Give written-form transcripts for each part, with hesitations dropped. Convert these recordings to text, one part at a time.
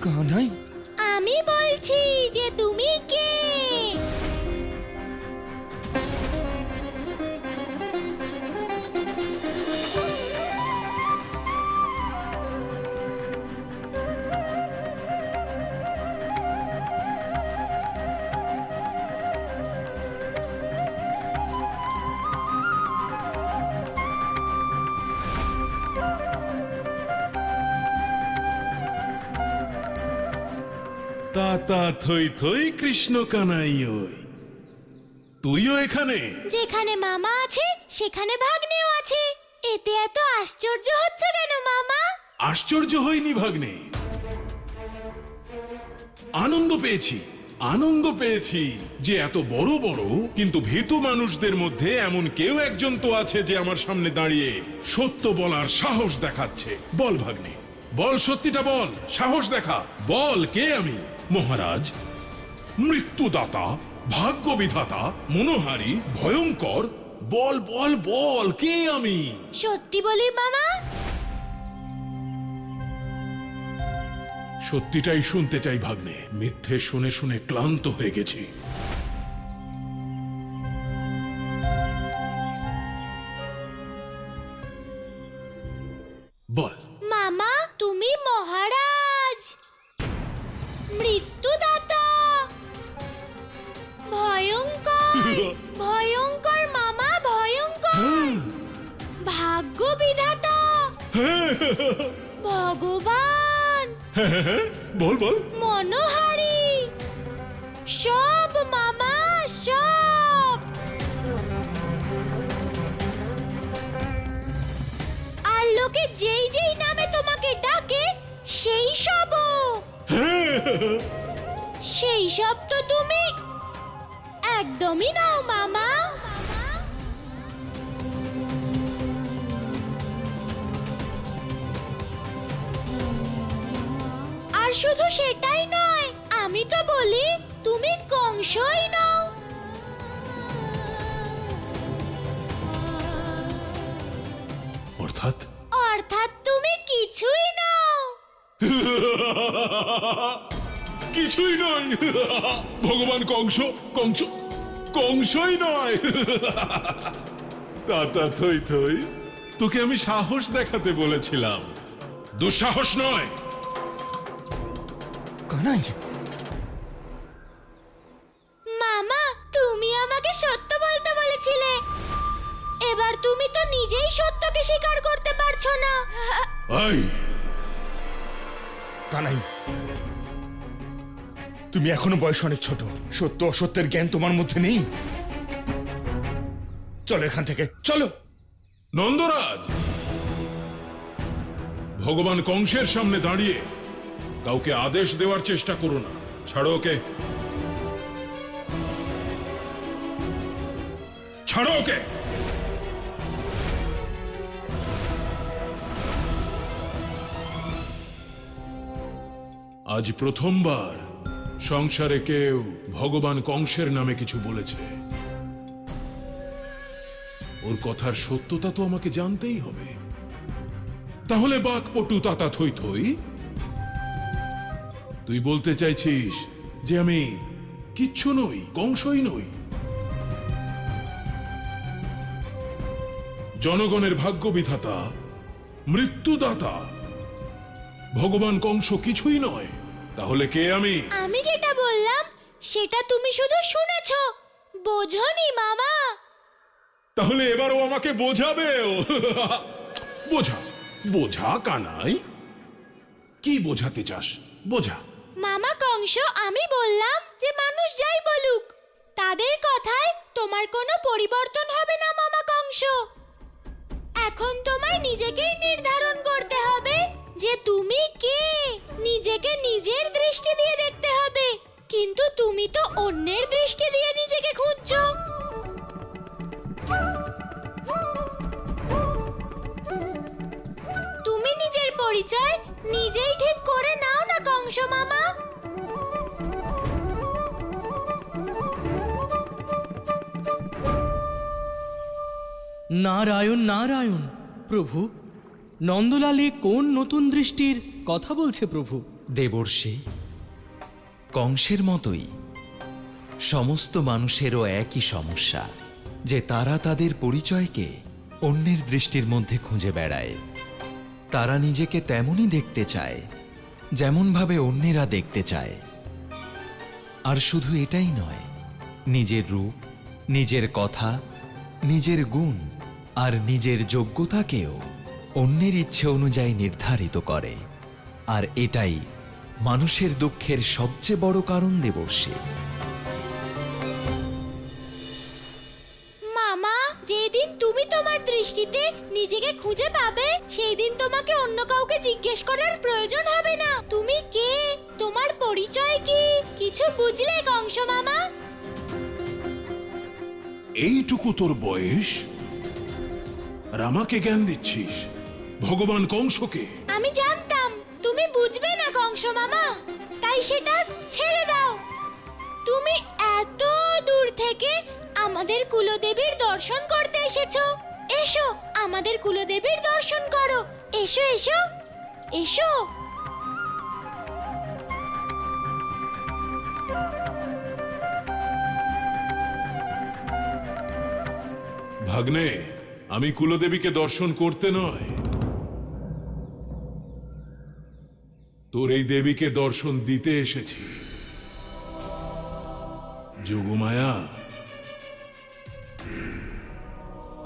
কানাই, আমি বলছি যে তুমি কে? তাতা থই থই কৃষ্ণ কানাই, ওই তুইও এখানে? যেখানে মামা আছে সেখানে ভাগ্নেও আছে। এতে এত আশ্চর্য হচ্ছে কেন মামা? আশ্চর্য হইনি ভাগ্নে, আনন্দ পেয়েছি। আনন্দ পেয়েছি যে এত বড় বড় কিন্তু ভীতু মানুষদের মধ্যে এমন কেউ একজন তো আছে যে আমার সামনে দাঁড়িয়ে সত্য বলার সাহস দেখাচ্ছে। বল ভাগ্নে, বল, সত্যিটা বল, সাহস দেখা, বল কে আমি? মহারাজ, মৃত্যুদাতা, ভাগ্য বিধাতা, মনোহারী, ভয়ঙ্কর, বল বল বল কে আমি? সত্যি বলি মামা? সত্যিটাই শুনতে চাই ভাগ্নে, মিথ্যে শুনে শুনে ক্লান্ত হয়ে গেছি। বল। মামা তুমি মহারাজ, মৃত্যুদাতা, ভয়ঙ্কর ভয়ঙ্কর মামা, ভয়ঙ্কর, ভাগ্য বিধাতা, ভগবান, বল বল। মনোহারী, সব মামা, সব। আর লোকে যেই যেই নামে তোমাকে ডাকে সেই সব। সেই সব তো তুমি একদমই নাও মামা। আর শুধু সেটাই নয়, আমি তো বলি তুমি কংসই নও। অর্থাৎ? অর্থাৎ তুমি কিছুই নও। কিছুই নয়? ভগবান কংস, কংস, কংসই নয়? তাতা থই থই, তোকে আমি সাহস দেখাতে বলেছিলাম, দুঃসাহস নয়। কানাই, মামা তুমি আমাকে সত্য বলতে বলেছিলে, এবার তুমি তো নিজেই সত্যকে স্বীকার করতে পারছো না। আই, কানাই, তুমি এখনো বয়স অনেক ছোট। সত্য অসত্যের জ্ঞান তোমার মধ্যে নেই। চলো এখান থেকে, চলো। নন্দরাজ, ভগবান কংসের সামনে দাঁড়িয়ে কাউকে আদেশ দেওয়ার চেষ্টা করো না। ছাড়ো ওকে, ছাড়ো ওকে। আজ প্রথমবার সংসারে কেউ ভগবান কংসের নামে কিছু বলেছে। ওর কথার সত্যতা তো আমাকে জানতেই হবে। তাহলে বাকপটু তাতা থই থই, তুই বলতে চাইছিস যে আমি কিচ্ছু নই, কংসই নই? জনগণের ভাগ্য বিধাতা, মৃত্যুদাতা ভগবান কংস কিছুই নয়? তাহলে কে আমি? আমি যেটা বললাম সেটা তুমি শুধু শুনেছো, বোঝনি মামা। তাহলে এবারও আমাকে বোঝাবে? বোঝা, বোঝা কানাই, কি বোঝাতে চাস? বোঝা। মামা কংস, আমি বললাম যে মানুষ যাই বলুক তাদের কথায় তোমার কোনো পরিবর্তন হবে না মামা কংস। এখন তোমায় নিজেকেই নির্ধারণ করতে হবে যে তুমি কে। নিজেকে নিজের দৃষ্টি দিয়ে দেখতে হবে, কিন্তু তুমি তো অন্যের দৃষ্টি দিয়ে নিজেকে খুঁজছো। তুমি নিজের পরিচয় নিজেই ঠিক করে নাও না কংস মামা। নারায়ণ নারায়ণ। প্রভু, নন্দলাল কোন নতুন দৃষ্টির কথা বলছে প্রভু? দেবর্ষি, কংসের মতোই সমস্ত মানুষেরও একই সমস্যা যে তারা তাদের পরিচয়কে অন্যের দৃষ্টির মধ্যে খুঁজে বেড়ায়। তারা নিজেকে তেমনই দেখতে চায় যেমনভাবে অন্যেরা দেখতে চায়। আর শুধু এটাই নয়, নিজের রূপ, নিজের কথা, নিজের গুণ আর নিজের যোগ্যতাকেও অন্যের ইচ্ছে অনুযায়ী নির্ধারিত করে। আর এটাই মানুষের দুঃখের সবচেয়ে বড় কারণ দেবর্ষি। মামা, যেদিন তুমি তোমার দৃষ্টিতে নিজেকে খুঁজে পাবে সেই দিন তোমাকে অন্য কাউকে জিজ্ঞেস করার প্রয়োজন হবে না তুমি কে, তোমার পরিচয় কি। কিছু বুঝলে কংস মামা? এইটুকু তোর বয়স আর আমাকে জ্ঞান দিচ্ছিস ভগবান কংসকে? আমি জানতাম তুমি বুঝবে না কংস মামা, তাই সেটা ছেড়ে দাও। তুমি এত দূর থেকে আমাদের কুলদেবীর দর্শন করতে এসেছো। এসো, আমাদের কুলদেবীর দর্শন করো। এসো এসো এসো। ভাগ্নে, আমি কুলদেবীকে দর্শন করতে নয়, তোর এই দেবীকে দর্শন দিতে এসেছি। যোগমায়া,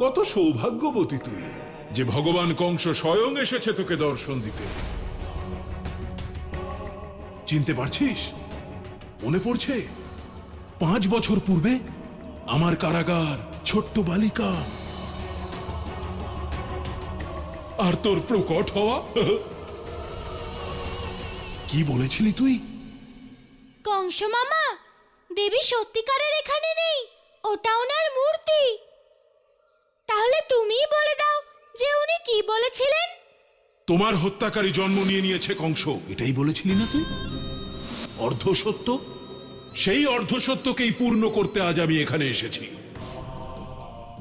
কত সৌভাগ্যবতী তুই যে ভগবান কংস স্বয়ং এসেছে তোকে দর্শন দিতে। চিনতে পারছিস? মনে পড়ছে 5 বছর পূর্বে আমার কারাগার, ছোট্ট বালিকা আর তোর প্রকট হওয়া। কি বলেছিলি তুই? কংস মামা, দেবী সত্যিকারের এখানে নেই, ওটা ওনার মূর্তি। তাহলে তুমিই বলে দাও যে উনি কি বলেছিলেন। তোমার হত্যাকারী জন্ম নিয়ে নিয়েছে কংস, এটাই বলেছিলি না তুই? অর্ধসত্য, সেই অর্ধসত্যকেই পূর্ণ করতে আজ আমি এখানে এসেছি।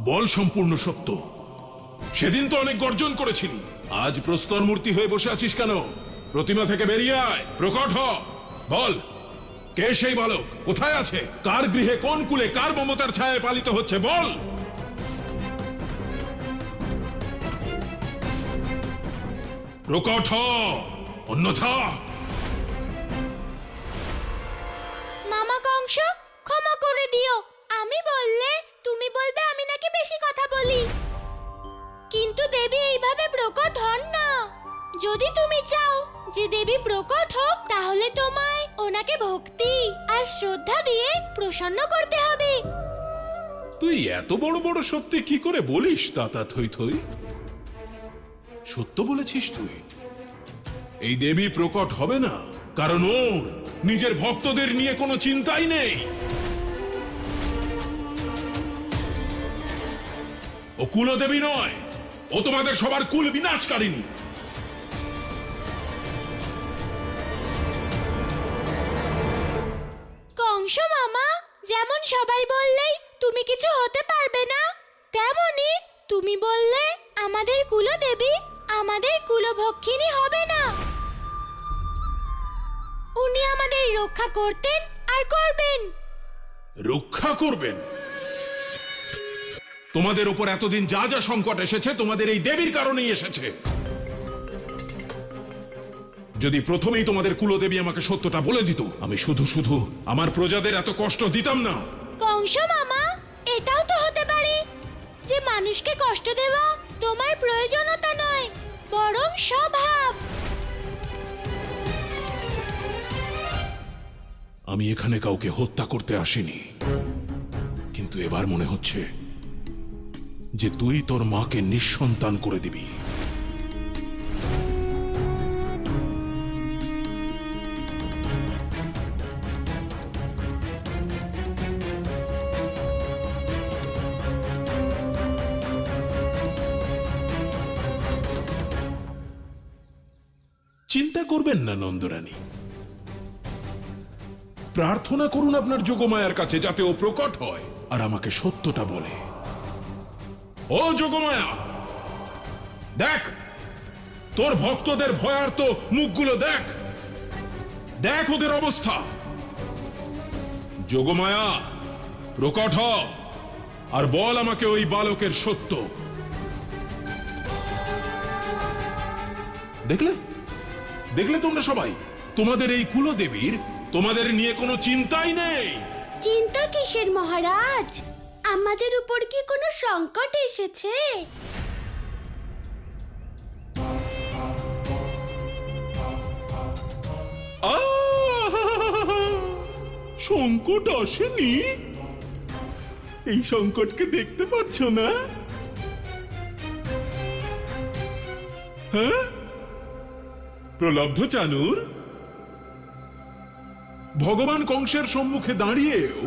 বল সম্পূর্ণ সত্য। সেদিন তো অনেক গর্জন করেছিলি, আজ প্রস্তর মূর্তি হয়ে বসে আছিস কেন? প্রতিমা থেকে বেরিয়ে আয়, প্রকট হ। বল, কে সেই বালক? কোথায় আছে? কার গৃহে, কোন কুলে, কার মমতার ছায়ায় পালিত হচ্ছে? বল। প্রকট হ, অন্যথা। মামা কংস, ক্ষমা করে দিও। আমি বললে তুমি বলবে আমি নাকি বেশি কথা বলি, কিন্তু দেবী এইভাবে প্রকট হন না। যদি তুমি চাও যে দেবী প্রকট হোক, তাহলে তোমায় ওনাকে ভক্তি আর শ্রদ্ধা দিয়ে প্রসন্ন করতে হবে। তুই এত বড় বড় সত্যি কি করে বলিস তাতা থই থই? সত্য বলেছিস তুই। এই দেবী প্রকট হবে না, কারণ ওর নিজের ভক্তদের নিয়ে কোনো চিন্তাই নেই। ও কুলদেবী নয়, ও তোমাদের সবার কুল বিনাশকারিণী। কংস মামা, যেমন সবাই বললেই তুমি কিছু হতে পারবে না, তেমনি তুমি বললে আমাদের কুলদেবী আমাদের কুলভক্ষিনী হবে না। উনি আমাদের রক্ষা করতেন আর করবেন। রক্ষা করবেন? তোমাদের উপর এতদিন যা যা সংকট এসেছে তোমাদের এই দেবীর কারণেই এসেছে। যদি প্রথমেই তোমাদের কুলদেবী আমাকে সত্যটা বলে দিত, আমি শুধু শুধু আমার প্রজাদের এত কষ্ট দিতাম না। কংস মামা, এটাও তো হতে পারে যে মানুষকে কষ্ট দেওয়া তোমার প্রয়োজনীয়তা নয়, বরং স্বভাব। আমি এখানে কাউকে হত্যা করতে আসিনি, কিন্তু এবার মনে হচ্ছে যে তুই তোর মাকে নিঃসন্তান করে দিবি। চিন্তা করবেন না নন্দরানী, প্রার্থনা করুন আপনার যোগমায়ার কাছে যাতে ও প্রকট হয় আর আমাকে সত্যটা বলে। ও যোগমায়া, দেখ তোর ভক্তদের ভয়ার্ত মুখগুলো দেখ। দেখ ওদের অবস্থা। যোগমায়া, প্রকট হ আর বল আমাকে ওই বালকের সত্য। দেখলে দেখলে তোমরা সবাই, তোমাদের এই কুলদেবীর তোমাদের নিয়ে কোনো চিন্তাই নেই। চিন্তা কিসের মহারাজ? আমাদের উপর কি কোনো সংকট এসেছে? সংকট আসেনি? এই সংকটকে দেখতে পাচ্ছ না? হ্যাঁ, প্রলব্ধ চানুর, ভগবান কংসের সম্মুখে দাঁড়িয়েও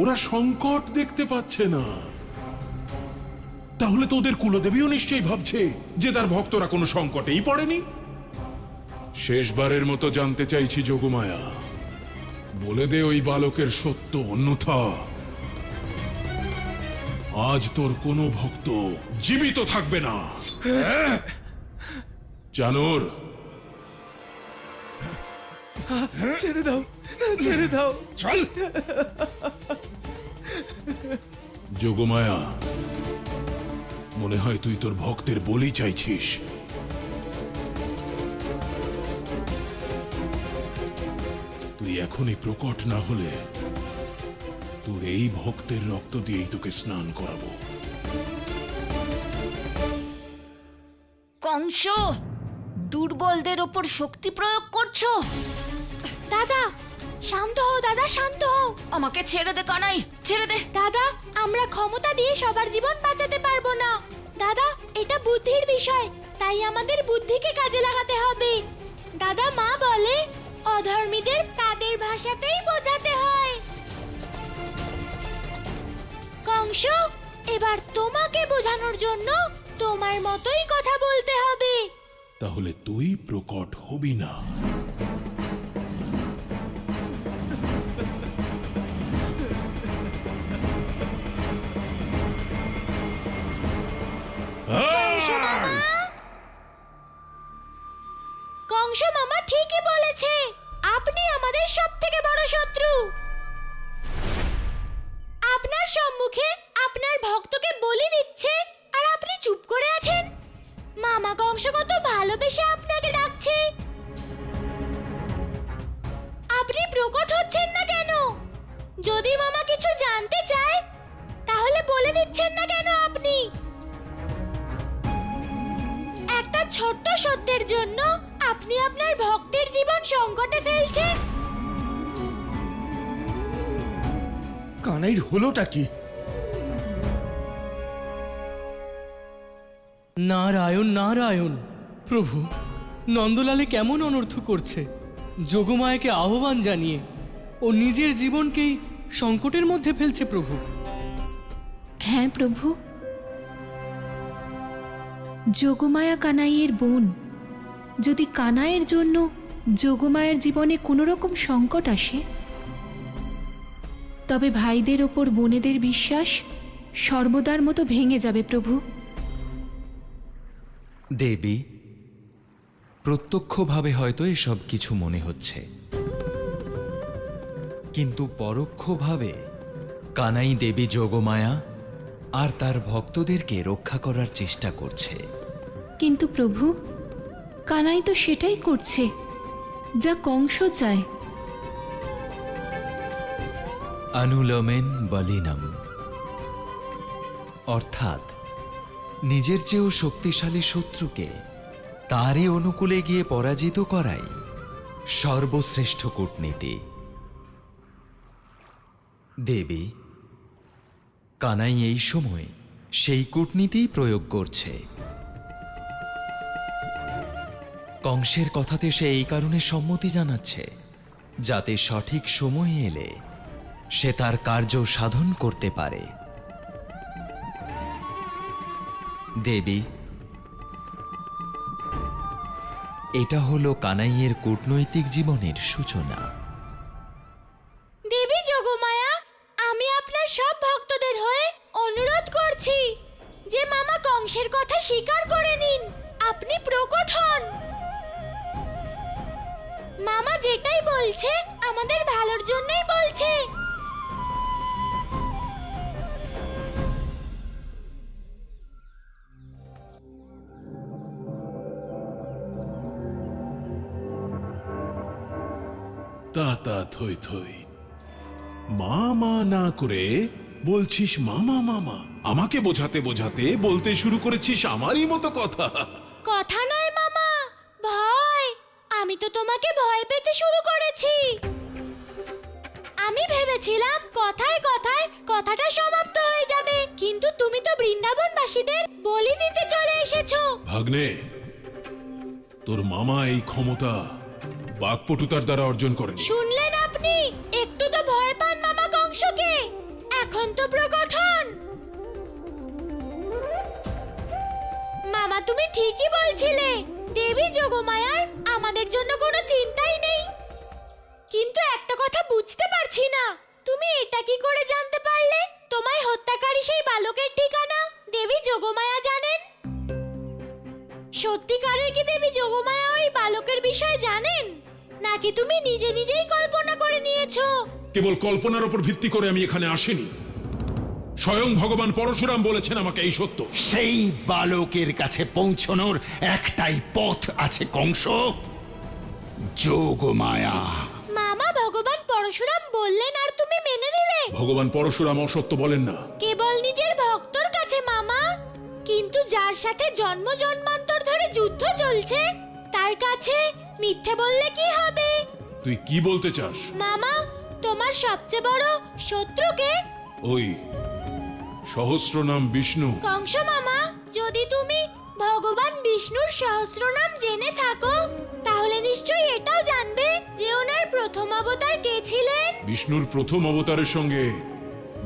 ওরা সংকট দেখতে পাচ্ছে না। তাহলে তো ওদের কুলদেবীও নিশ্চয়ই ভাবছে যে তার ভক্তরা কোনো সংকটেই পড়েনি। শেষবারের মতো জানতে চাইছি যোগমায়া, বলে দে ওই বালকের সত্য, অন্যথা আজ তোর কোনো ভক্ত জীবিত থাকবে না। চানুর, ছেড়ে দাও, ছেড়ে দাও। চল। যোগমায়া, মনে হয় তুই তোর ভক্তের বলি চাইছিস। তুই এখনই প্রকট না হলে তোর এই ভক্তের রক্ত দিয়েই তোকে স্নান করাবো। কংস, দুর্বলদের ওপর শক্তি প্রয়োগ করছো? দাদা শান্ত হও, দাদা শান্ত হও। আমাকে ছেড়ে দে কানাই, ছেড়ে দে। দাদা, আমরা ক্ষমতা দিয়ে সবার জীবন বাঁচাতে পারবো না। দাদা, এটা বুদ্ধির বিষয়, তাই আমাদের বুদ্ধিকে কাজে লাগাতে হবে। দাদা, মা বলে অধর্মীদের তাদের ভাষাতেই বোঝাতে হয়। কংস, এবার তোমাকে বোঝানোর জন্য তোমার মতোই কথা বলতে হবে। তাহলে তুই প্রকট হবি না। কংস মামা ঠিকই বলেছে, আপনি আমাদের সবথেকে বড় শত্রু। আপনার সম্মুখে আপনার ভক্তকে বলি দিচ্ছে আর আপনি চুপ করে আছেন। মামা কংস কত ভালোবেসে আপনাকে ডাকছে, আপনি প্রকট হচ্ছেন না কেন? যদি মামা কিছু জানতে চায় তাহলে বলে দিচ্ছেন না কেন আপনি? একটা ছোট্ট সত্যের জন্য আপনি আপনার ভক্তের জীবন সংকটে ফেলছেন। কানাইর হলোটা কি? নারায়ণ নারায়ণ। প্রভু, নন্দলালে কেমন অনর্থ করছে? যোগমায়াকে আহ্বান জানিয়ে ও নিজের জীবনকেই সংকটের মধ্যে ফেলছে প্রভু। হ্যাঁ প্রভু, যোগমায়া কানাইয়ের বোন। যদি কানাইয়ের জন্য যোগমায়ের জীবনে কোনো রকম সংকট আসে, তবে ভাইদের ওপর বোনেদের বিশ্বাস সর্বদার মতো ভেঙে যাবে প্রভু। দেবী, প্রত্যক্ষভাবে হয়তো এসব কিছু মনে হচ্ছে, কিন্তু পরোক্ষভাবে কানাই দেবী যোগমায়া আর তার ভক্তদেরকে রক্ষা করার চেষ্টা করছে। কিন্তু প্রভু, কানাই তো সেটাই করছে যা কংস চায়। অনুলোমেন বলিনম, অর্থাৎ নিজের চেয়েও শক্তিশালী শত্রুকে তারই অনুকূলে গিয়ে পরাজিত করাই সর্বশ্রেষ্ঠ কূটনীতি। দেবী, কানাই এই সময় সেই কূটনীতিই প্রয়োগ করছে। কংসের কথাতে সে এই কারণে সম্মতি জানাচ্ছে, যাতে সঠিক সময় এলে সে তার কার্য সাধন করতে পারে। দেবী, এটা হলো কানাইয়ের কূটনৈতিক জীবনের সূচনা। দেবী যোগমায়া, আমি আপনার সব ভক্তদের হয়ে অনুরোধ করছি যে মামা কংসের কথা স্বীকার করে নিন, আপনি প্রকট হন। মামা যেটাই বলছে আমাদের ভালোর জন্যই বলছে। তা থই থই, মা মা না করে বলছিস মামা মামা। আমাকে বোঝাতে বোঝাতে বলতে শুরু করেছিস আমারই মতো কথা। কথা নয় মামা, ভয়। আমি তো তোমাকে ভয় পেতে শুরু করেছি। আমি ভেবেছিলাম কথায় কথায় কথাটা সমাপ্ত হয়ে যাবে, কিন্তু তুমি তো বৃন্দাবনবাসীদের বলি দিতে চলে এসেছো। ভাগ্নে, তোর মামা এই ক্ষমতা বাকপটুতার দ্বারা অর্জন করেন। শুনলেন আপনি? একটু তো ভয় পান মামা কংসকে, এখন তো প্রকট হন। মামা তুমি ঠিকই বলছিলে, দেবী যোগমায়ার আমাদের জন্য কোনো চিন্তাই নেই। কিন্তু একটা কথা বুঝতে পারছি না, তুমি এটা কি করে জানতে পারলে তোমায় হত্যাকারী সেই বালকের ঠিকানা দেবী যোগমায়া জানেন? সত্যিকারের কি দেবী যোগমায়া ওই বালকের বিষয়ে জানেন, নাকি তুমি নিজে নিজেই কল্পনা করে নিয়েছো? কেবল কল্পনার উপর ভিত্তি করে আমি এখানে আসিনি। স্বয়ং ভগবান পরশুরাম বলেছেন আমাকে এই সত্য। সেই বালকের কাছে পৌঁছনোর একটাই পথ আছে কংস, যোগমায়া। মামা ভগবান পরশুরাম বললেন আর তুমি মেনে নিলে? ভগবান পরশুরাম অসত্য বলেন না। কেবল নিজের ভক্তর কাছে মামা, কিন্তু যার সাথে জন্ম জন্মান্তর ধরে যুদ্ধ চলছে তার কাছে মিথ্যে বললে কি হবে? তুই কি বলতে চাস? মামা তোমার সবচেয়ে বড় শত্রুকে? ওই সহস্র নাম বিষ্ণু। কংস মামা, যদি তুমি ভগবান বিষ্ণুর সহস্র নাম জেনে থাকো তাহলে নিশ্চয়ই এটাও জানবে যে ওনার প্রথম অবতার কে ছিলেন। বিষ্ণুর প্রথম অবতারের সঙ্গে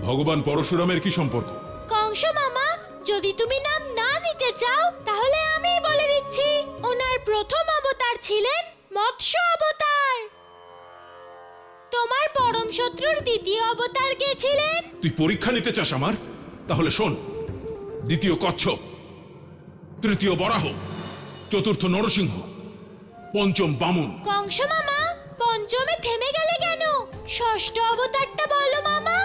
ভগবান পরশুরামের কি সম্পর্ক? কংস মামা, যদি তুমি নাম না নিতে চাও তাহলে আমি বলে দিচ্ছি, ওনার প্রথম অবতার ছিলেন মৎস্য অবতার। তোমার পরম শত্রুর দ্বিতীয় অবতার কে ছিলেন? তুই পরীক্ষা নিতে চাস আমার? তাহলে শোন, দ্বিতীয় কচ্ছপ, তৃতীয় বরাহ, চতুর্থ নরসিংহ, পঞ্চম বামন। কংস মামা, পঞ্চমে থেমে গেলে কেন? ষষ্ঠ অবতারটা বলো মামা।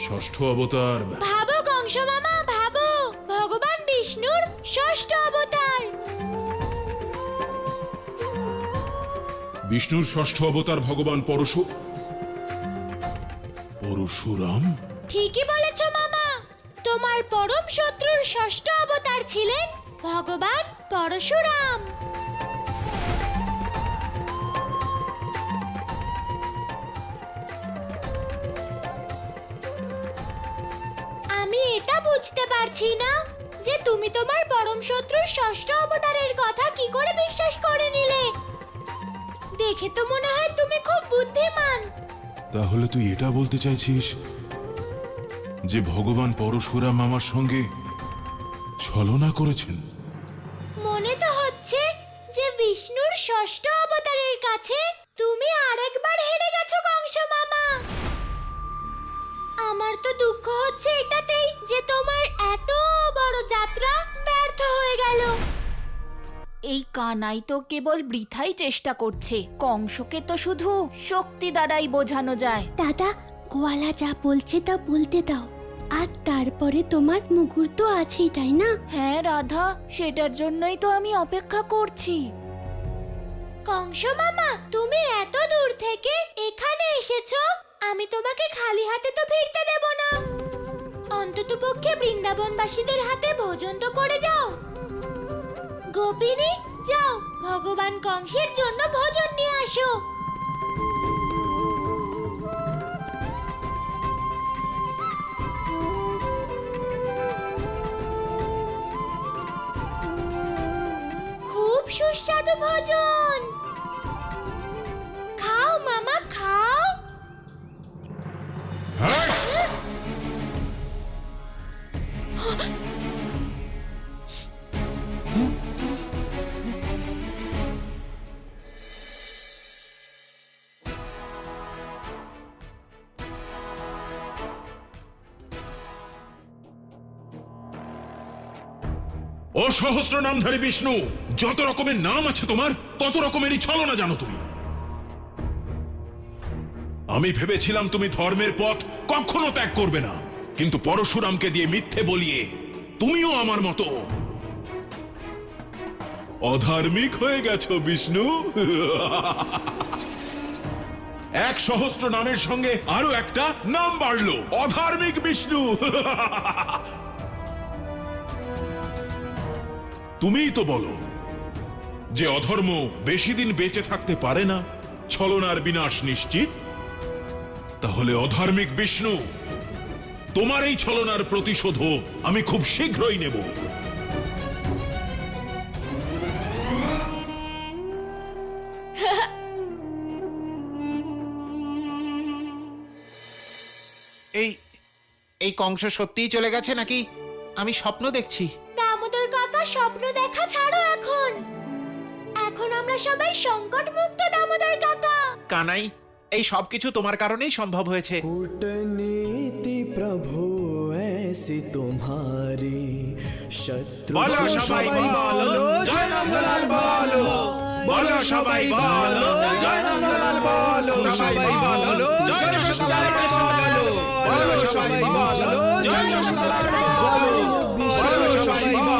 ষষ্ঠ অবতার? ভাবো কংস মামা, ভাবো, ভগবান বিষ্ণুর ষষ্ঠ অবতার। বিষ্ণুর ষষ্ঠ অবতার ভগবান পরশুরাম? ঠিকই বলেছো মামা, তোমার পরম শত্রুর ষষ্ঠ অবতার ছিলেন ভগবান পরশুরাম। আমি এটা বুঝতে পারছি না যে তুমি তোমার পরম শত্রুর ষষ্ঠ অবতারের কথা কি করে বিশ্বাস করে নিলে। দেখে তো মনে হয় তুমি খুব বুদ্ধিমান। তাহলে তুই এটা বলতে চাইছিস যে ভগবান পরশুরাম আমার সঙ্গে ছলনা করেছেন? মনে তো হচ্ছে যে বিষ্ণুর ষষ্ঠ অবতারের কাছে তুমি আরেকবার হেরে গেছো কংস মামা। আমার তো দুঃখ হচ্ছে এটাতেই যে তোমার এত বড় যাত্রা ব্যর্থ হয়ে গেল। এই কানাই তো কেবল বৃথাই চেষ্টা করছে, কংসকে তো শুধু শক্তি দ্বারাই বোঝানো যায়। দাদা, গোয়ালা যা বলছে তা বলতে দাও, আর তারপরে তোমার মুগুর তো আছেই, তাই না? হ্যাঁ রাধা, সেটার জন্যই তো আমি অপেক্ষা করছি। কংস মামা, তুমি এত দূর থেকে এখানে এসেছো, আমি তোমাকে খালি হাতে তো ফিরতে দেব না। অন্ততপক্ষে বৃন্দাবনবাসীদের হাতে ভোজন তো করে যাও। গোপিনী, যাও ভগবান কংসের জন্য ভোজন নিয়ে আসো। খুব সুস্বাদু ভোজন। খাও মামা, খাও। অসহস্র নামধারী বিষ্ণু, যত রকমের নাম আছে তোমার তত রকমেরই ছলনা জানো তুমি। আমি ভেবেছিলাম তুমি ধর্মের পথ কখনো ত্যাগ করবে না, কিন্তু পরশুরামকে দিয়ে মিথ্যে বলিয়ে তুমিও আমার মতো অধার্মিক হয়ে গেছো বিষ্ণু। 100 নামের সঙ্গে আরো একটা নাম বাড়লো, অধার্মিক বিষ্ণু। তুমিই তো বলো যে অধর্ম বেশি দিন বেঁচে থাকতে পারে না, ছলনার বিনাশ নিশ্চিত। তাহলে অধার্মিক বিষ্ণু, তোমার এই ছলনার প্রতিশোধও আমি খুব শীঘ্রই নেব। এই এই কংস সত্যিই চলে গেছে নাকি আমি স্বপ্ন দেখছি? দামোদর কাকা, স্বপ্ন দেখা ছাড়ো এখন। এখন আমরা সবাই সংকট মুক্ত দামোদর কাকা। কানাই, এই সবকিছু তোমার কারণেই সম্ভব হয়েছে। कूटनीति प्रभु ऐसी तुम्हारी शत्रु বলো সবাই বলো জয় নন্দলাল বলো, বলো সবাই বলো জয় নন্দলাল বলো, সবাই বলো জয় নন্দলাল বলো, বলো সবাই বলো জয় নন্দলাল বলো, বলো সবাই বলো